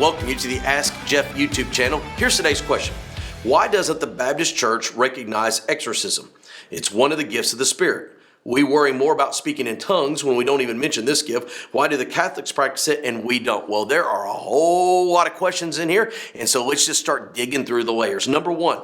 welcome you to the Ask Jeff YouTube channel. Here's today's question. Why doesn't the Baptist Church recognize exorcism? It's one of the gifts of the Spirit. We worry more about speaking in tongues when we don't even mention this gift. Why do the Catholics practice it and we don't? Well, there are a whole lot of questions in here, and so let's just start digging through the layers. Number one,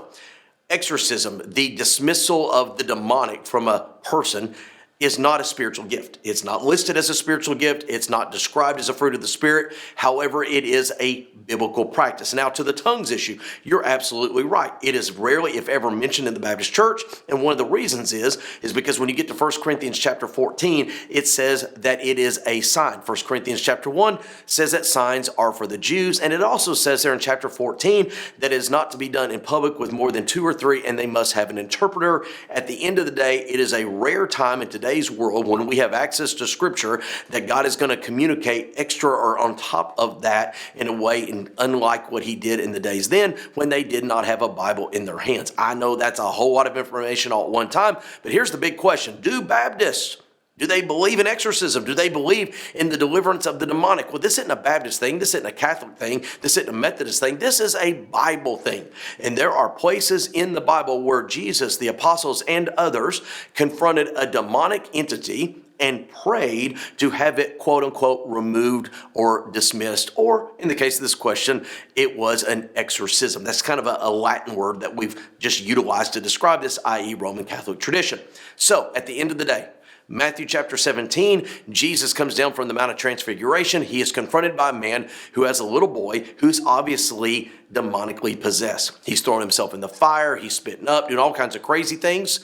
exorcism, the dismissal of the demonic from a person, is not a spiritual gift. It's not listed as a spiritual gift. It's not described as a fruit of the Spirit. However, it is a biblical practice. Now, to the tongues issue, you're absolutely right. It is rarely, if ever, mentioned in the Baptist Church. And one of the reasons is because when you get to 1 Corinthians chapter 14, it says that it is a sign. 1 Corinthians chapter 1 says that signs are for the Jews. And it also says there in chapter 14 that it is not to be done in public with more than 2 or 3, and they must have an interpreter. At the end of the day, it is a rare time in today's world when we have access to Scripture that God is going to communicate extra or on top of that in a way unlike what he did in the days then when they did not have a Bible in their hands. I know that's a whole lot of information all at one time, but here's the big question. Do Baptists, do they believe in exorcism? Do they believe in the deliverance of the demonic? Well, this isn't a Baptist thing. This isn't a Catholic thing. This isn't a Methodist thing. This is a Bible thing. And there are places in the Bible where Jesus, the apostles, and others confronted a demonic entity and prayed to have it, quote unquote, removed or dismissed. Or in the case of this question, it was an exorcism. That's kind of a Latin word that we've just utilized to describe this, i.e. Roman Catholic tradition. So at the end of the day, Matthew chapter 17, Jesus comes down from the Mount of Transfiguration. He is confronted by a man who has a little boy who's obviously demonically possessed. He's throwing himself in the fire. He's spitting up, doing all kinds of crazy things.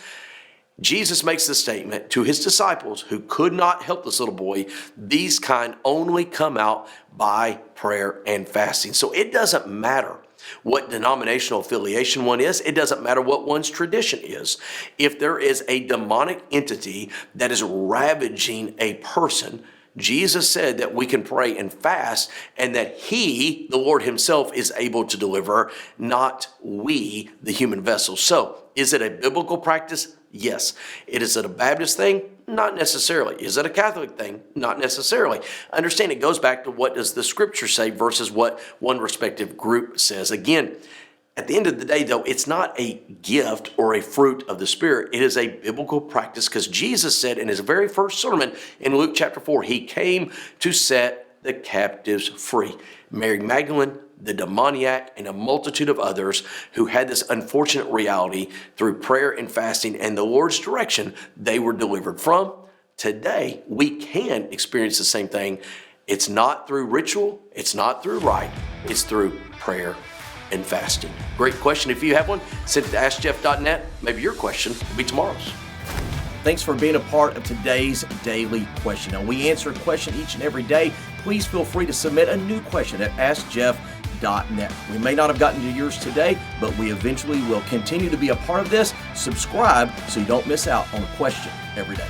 Jesus makes the statement to his disciples who could not help this little boy, these kind only come out by prayer and fasting. So it doesn't matter what denominational affiliation one is. It doesn't matter what one's tradition is. If there is a demonic entity that is ravaging a person, Jesus said that we can pray and fast and that he, the Lord himself, is able to deliver, not we, the human vessel. So is it a biblical practice? Yes. Is it a Baptist thing? Not necessarily. Is it a Catholic thing? Not necessarily. Understand it goes back to what does the Scripture say versus what one respective group says. Again, at the end of the day, though, it's not a gift or a fruit of the Spirit. It is a biblical practice because Jesus said in his very first sermon in Luke chapter 4, he came to set the captives free. Mary Magdalene, the demoniac, and a multitude of others who had this unfortunate reality through prayer and fasting and the Lord's direction, they were delivered from. Today, we can experience the same thing. It's not through ritual. It's not through rite. It's through prayer and fasting. Great question. If you have one, send it to AskJeff.net. Maybe your question will be tomorrow's. Thanks for being a part of today's daily question. Now, we answer a question each and every day. Please feel free to submit a new question at AskJeff.net. We may not have gotten to yours today, but we eventually will continue to be a part of this. Subscribe so you don't miss out on a question every day.